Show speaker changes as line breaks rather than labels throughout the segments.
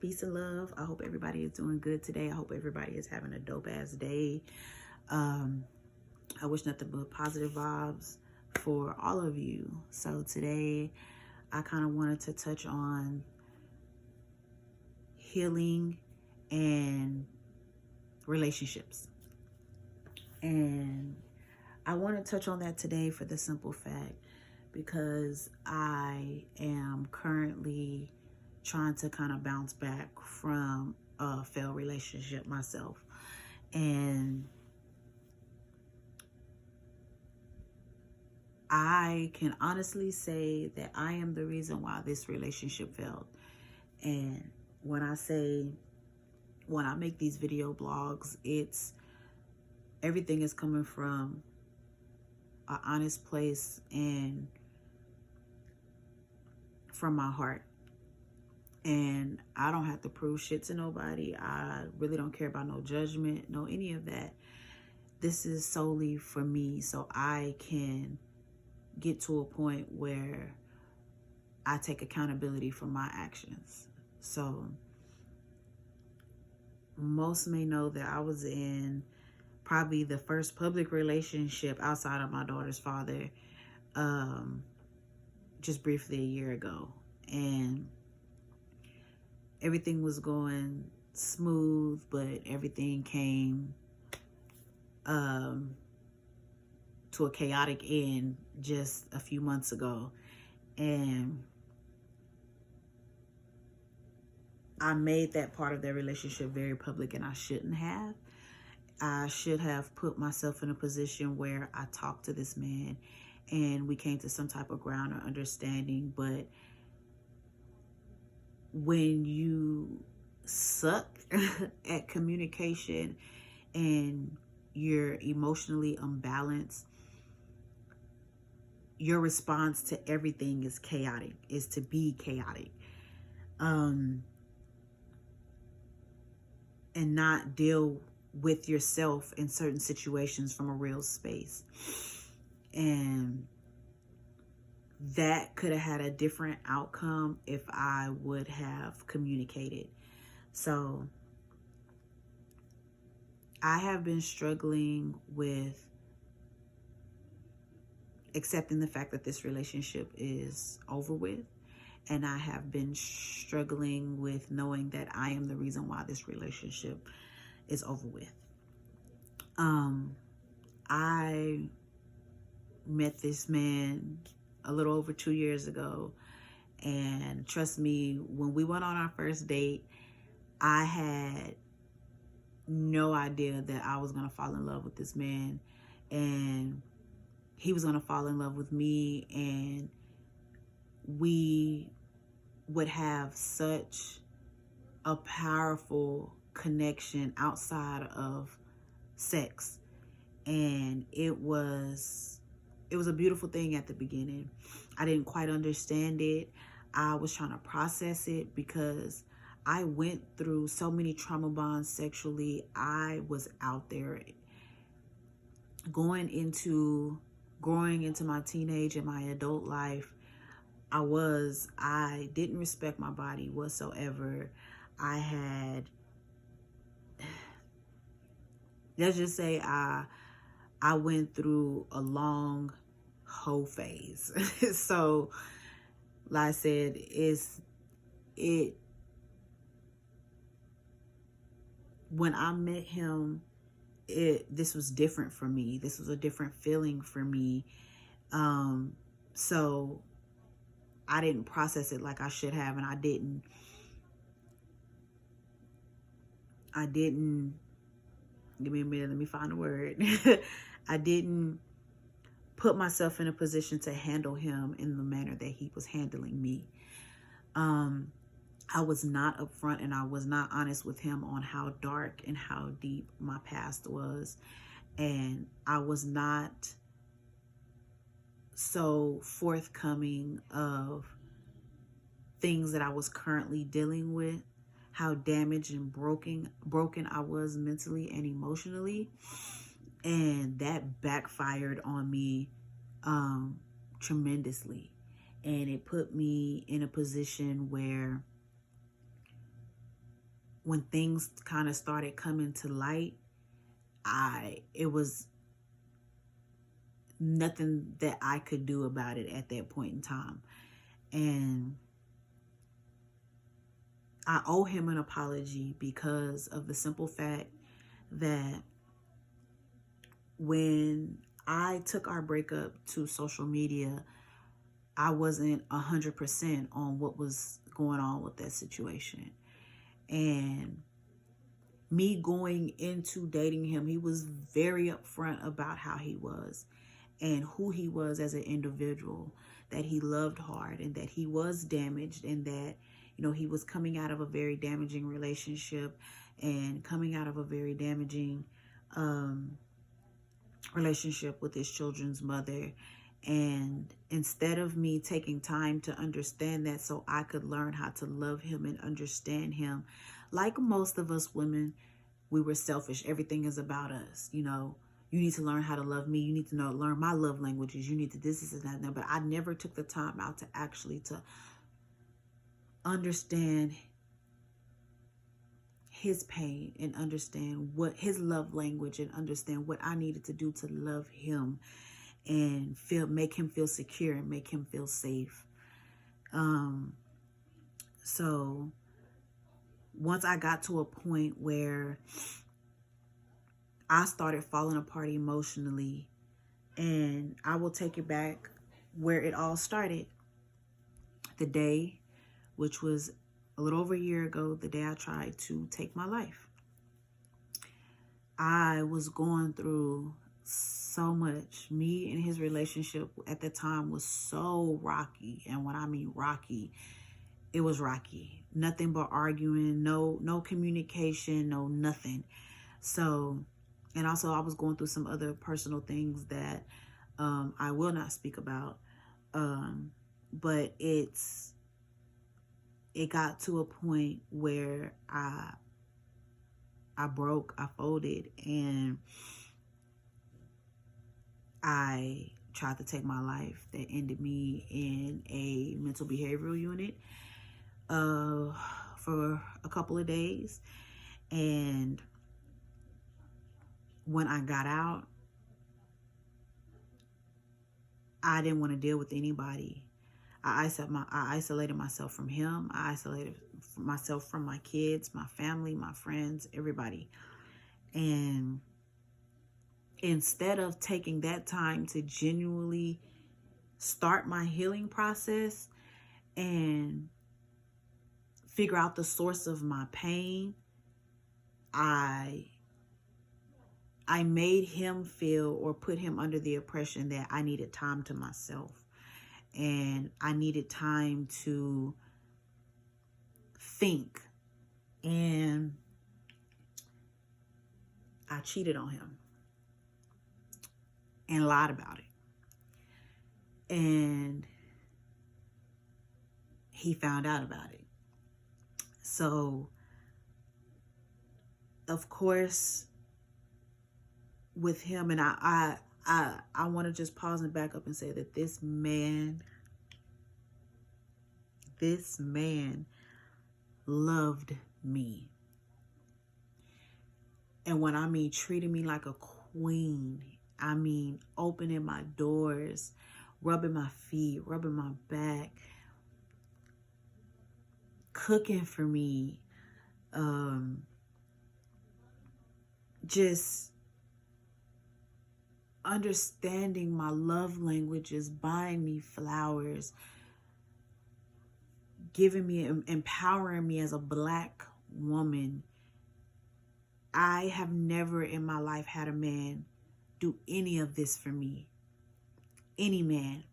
Peace and love. I hope everybody is doing good today. I hope everybody is having a dope ass day. I wish nothing but positive vibes for all of you. So today I kind of wanted to touch on healing and relationships. And I want to touch on that today for the simple fact because I am currently trying to kind of bounce back from a failed relationship myself. And I can honestly say that I am the reason why this relationship failed. And when I make these video blogs, everything is coming from an honest place and from my heart. And I don't have to prove shit to nobody. I really don't care about no judgment, no any of that. This is solely for me so I can get to a point where I take accountability for my actions. So most may know that I was in probably the first public relationship outside of my daughter's father just briefly a year ago. And everything was going smooth, but everything came to a chaotic end just a few months ago. And I made that part of their relationship very public, and I shouldn't have. I should have put myself in a position where I talked to this man and we came to some type of ground or understanding. But when you suck at communication and you're emotionally unbalanced, your response to everything is chaotic, is to be chaotic. And not deal with yourself in certain situations from a real space. And that could have had a different outcome if I would have communicated. So I have been struggling with accepting the fact that this relationship is over with. And I have been struggling with knowing that I am the reason why this relationship is over with. I met this man a little over 2 years ago. And trust me, when we went on our first date, I had no idea that I was going to fall in love with this man. And he was going to fall in love with me. And we would have such a powerful connection outside of sex. And it was a beautiful thing at the beginning. I didn't quite understand it. I was trying to process it because I went through so many trauma bonds sexually. I was out there growing into my teenage and my adult life. I didn't respect my body whatsoever. Let's just say I went through a long hoe phase. So, like I said, when I met him, this was different for me. This was a different feeling for me. So I didn't process it like I should have, and I didn't give me a minute, let me find a word. I didn't put myself in a position to handle him in the manner that he was handling me. I was not upfront and I was not honest with him on how dark and how deep my past was. And I was not so forthcoming of things that I was currently dealing with, how damaged and broken I was mentally and emotionally. And that backfired on me tremendously. And it put me in a position where when things kind of started coming to light, it was nothing that I could do about it at that point in time. And I owe him an apology because of the simple fact that when I took our breakup to social media, I wasn't 100% on what was going on with that situation. And me going into dating him, he was very upfront about how he was and who he was as an individual, that he loved hard and that he was damaged, and that, you know, he was coming out of a very damaging relationship and coming out of a very damaging relationship with his children's mother. And instead of me taking time to understand that so I could learn how to love him and understand him, like most of us women, we were selfish. Everything is about us. You know, you need to learn how to love me. You need to learn my love languages. You need to this and that. But I never took the time out to actually to understand his pain and understand what his love language and understand what I needed to do to love him and make him feel secure and make him feel safe. So once I got to a point where I started falling apart emotionally, and I will take it back where it all started. The day, which was a little over a year ago, the day I tried to take my life. I was going through so much. Me and his relationship at the time was so rocky. And when I mean rocky, it was rocky. Nothing but arguing, no communication, no nothing. So, and also I was going through some other personal things that I will not speak about. But it got to a point where I broke, I folded, and I tried to take my life. That ended me in a mental behavioral unit for a couple of days. And when I got out, I didn't want to deal with anybody. I isolated myself from him. I isolated myself from my kids, my family, my friends, everybody. And instead of taking that time to genuinely start my healing process and figure out the source of my pain, I made him feel or put him under the impression that I needed time to myself. And I needed time to think. And I cheated on him and lied about it. And he found out about it. So, of course, with him, and I want to just pause and back up and say that this man loved me. And when I mean treating me like a queen, I mean opening my doors, rubbing my feet, rubbing my back, cooking for me, just understanding my love languages, buying me flowers, giving me, empowering me as a Black woman. I have never in my life had a man do any of this for me. Any man.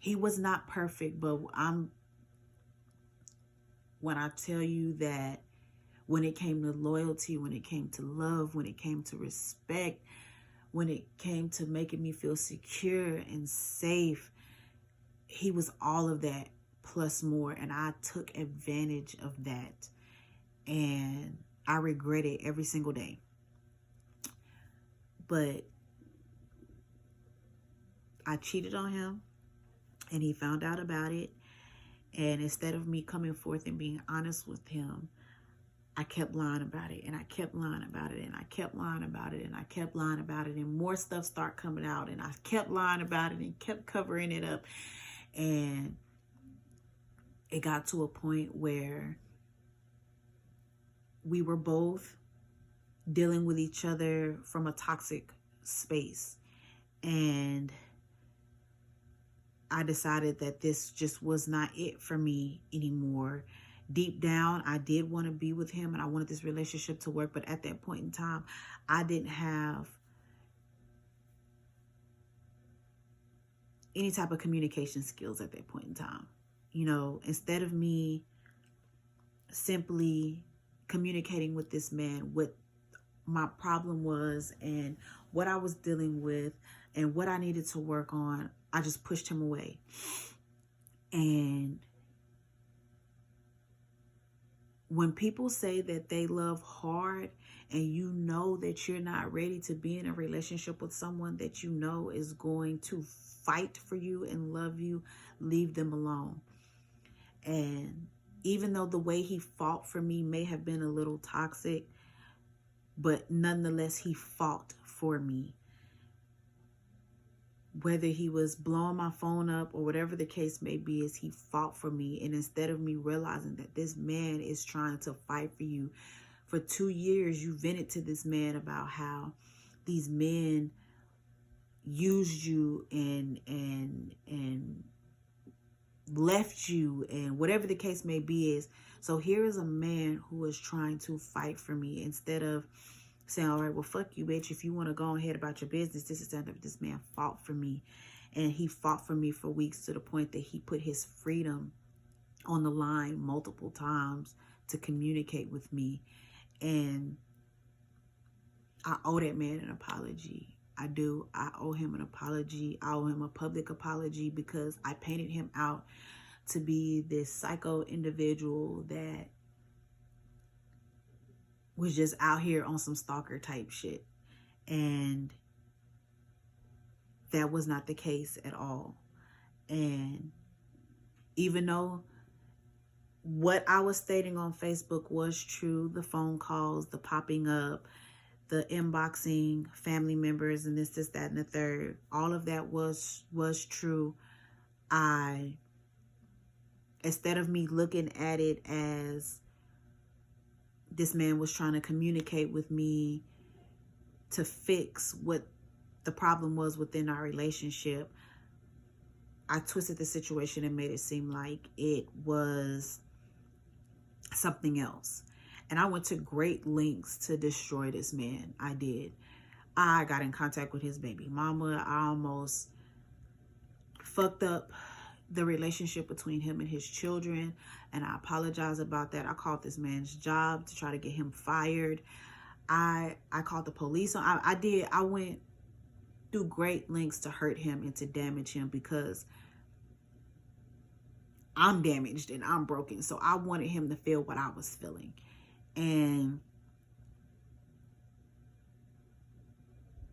He was not perfect, but when I tell you that when it came to loyalty, when it came to love, when it came to respect, when it came to making me feel secure and safe, he was all of that plus more. And I took advantage of that. And I regret it every single day. But I cheated on him, and he found out about it. And instead of me coming forth and being honest with him, I kept lying about it, and I kept lying about it, and I kept lying about it, and I kept lying about it, and more stuff started coming out, and I kept lying about it and kept covering it up. And it got to a point where we were both dealing with each other from a toxic space. And I decided that this just was not it for me anymore. Deep down, I did want to be with him and I wanted this relationship to work. But at that point in time, I didn't have any type of communication skills at that point in time. You know, instead of me simply communicating with this man what my problem was and what I was dealing with and what I needed to work on, I just pushed him away. And when people say that they love hard and you know that you're not ready to be in a relationship with someone that you know is going to fight for you and love you, leave them alone. And even though the way he fought for me may have been a little toxic, but nonetheless, he fought for me. Whether he was blowing my phone up or whatever the case may be, is he fought for me. And instead of me realizing that this man is trying to fight for you, for 2 years, you vented to this man about how these men used you and left you and whatever the case may be is. So here is a man who is trying to fight for me instead of saying, all right, well, fuck you, bitch. If you want to go ahead about your business, this is that this man fought for me. And he fought for me for weeks to the point that he put his freedom on the line multiple times to communicate with me. And I owe that man an apology. I do. I owe him an apology. I owe him a public apology because I painted him out to be this psycho individual that was just out here on some stalker type shit. And that was not the case at all. And even though what I was stating on Facebook was true, the phone calls, the popping up, the inboxing family members and this, that, and the third, all of that was true. Instead of me looking at it as this man was trying to communicate with me to fix what the problem was within our relationship, I twisted the situation and made it seem like it was something else. And I went to great lengths to destroy this man. I did. I got in contact with his baby mama. I almost fucked up the relationship between him and his children. And I apologize about that. I called this man's job to try to get him fired. I called the police. I went through great lengths to hurt him and to damage him because I'm damaged and I'm broken. So I wanted him to feel what I was feeling. And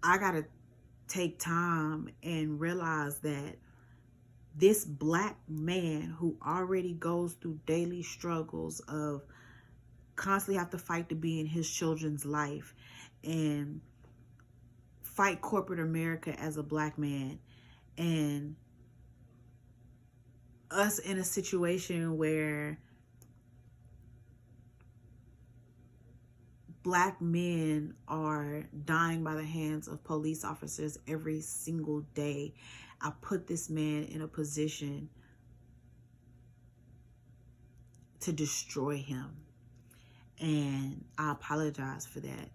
I got to take time and realize that this black man who already goes through daily struggles of constantly have to fight to be in his children's life and fight corporate America as a black man, and us in a situation where black men are dying by the hands of police officers every single day. I put this man in a position to destroy him. And I apologize for that.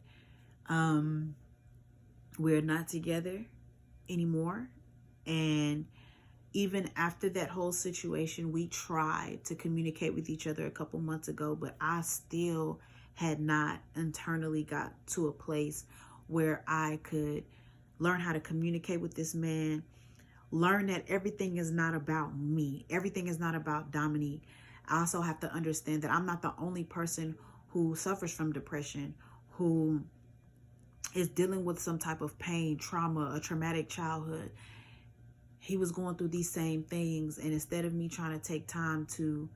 We're not together anymore. And even after that whole situation, we tried to communicate with each other a couple months ago, but I still had not internally got to a place where I could learn how to communicate with this man, learn that everything is not about me. Everything is not about Dominique. I also have to understand that I'm not the only person who suffers from depression, who is dealing with some type of pain, trauma, a traumatic childhood. He was going through these same things. And instead of me trying to take time to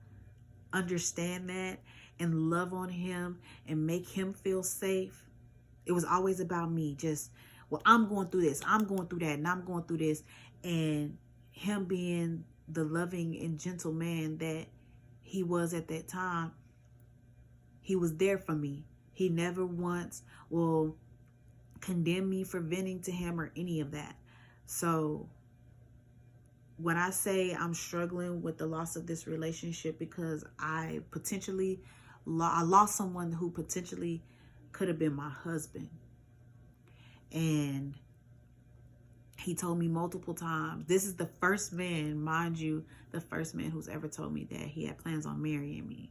understand that and love on him and make him feel safe. It was always about me. Just, well, I'm going through this, I'm going through that, and I'm going through this. And him being the loving and gentle man that he was at that time, he was there for me. He never once will condemn me for venting to him or any of that. So when I say I'm struggling with the loss of this relationship because I lost someone who potentially could have been my husband. And he told me multiple times, this is the first man, mind you, the first man who's ever told me that he had plans on marrying me.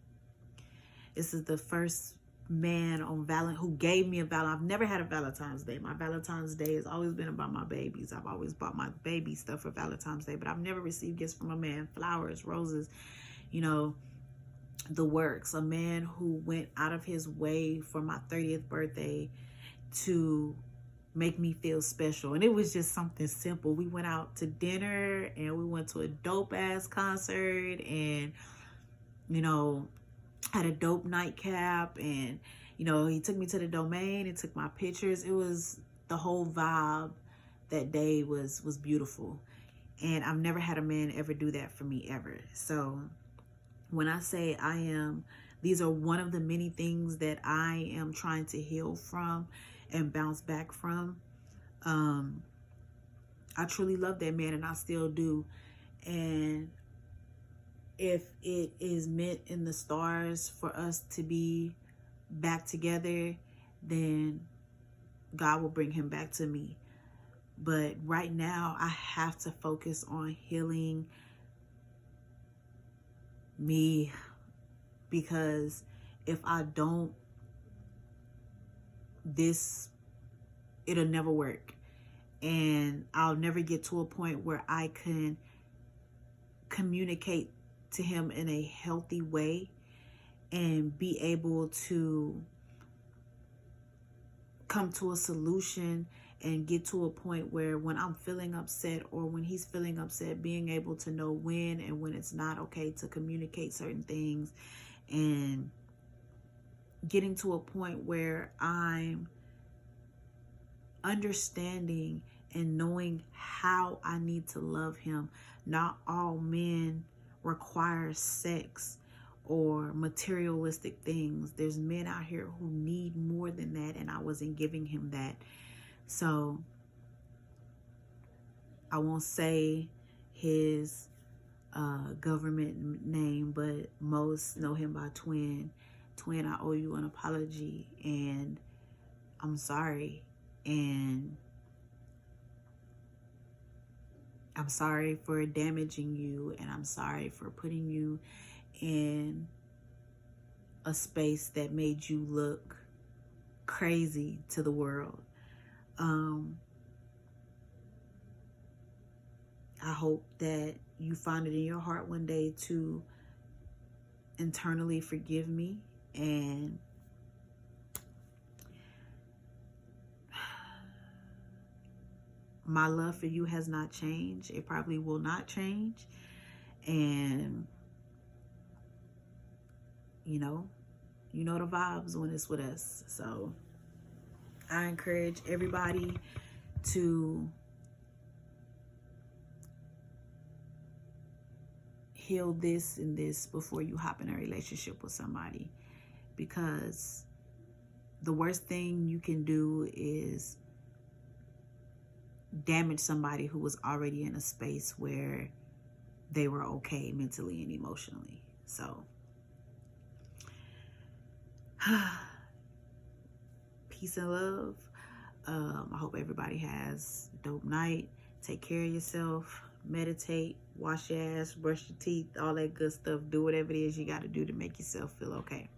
This is the first man on who gave me a I've never had a Valentine's Day. My Valentine's Day has always been about my babies. I've always bought my baby stuff for Valentine's Day, but I've never received gifts from a man, flowers, roses, you know, the works. A man who went out of his way for my 30th birthday to make me feel special. And it was just something simple. We went out to dinner and we went to a dope ass concert and, you know, had a dope nightcap, and, you know, he took me to the Domain and took my pictures. It was, the whole vibe that day was beautiful. And I've never had a man ever do that for me ever. So when I say these are one of the many things that I am trying to heal from and bounce back from. I truly love that man, and I still do. And if it is meant in the stars for us to be back together, then God will bring him back to me. But right now, I have to focus on healing me, because if I don't, it'll never work. And I'll never get to a point where I can communicate to him in a healthy way and be able to come to a solution and get to a point where when I'm feeling upset or when he's feeling upset, being able to know when and when it's not okay to communicate certain things, and getting to a point where I'm understanding and knowing how I need to love him. Not all men require sex or materialistic things. There's men out here who need more than that, and I wasn't giving him that. So I won't say his government name, but most know him by Twin. Twin, I owe you an apology, and I'm sorry. And I'm sorry for damaging you, and I'm sorry for putting you in a space that made you look crazy to the world. I hope that you find it in your heart one day to internally forgive me, and my love for you has not changed. It probably will not change. And you know the vibes when it's with us. So I encourage everybody to heal this and this before you hop in a relationship with somebody, because the worst thing you can do is damage somebody who was already in a space where they were okay mentally and emotionally. So peace and love. I hope everybody has a dope night. Take care of yourself. Meditate. Wash your ass. Brush your teeth. All that good stuff. Do whatever it is you got to do to make yourself feel okay.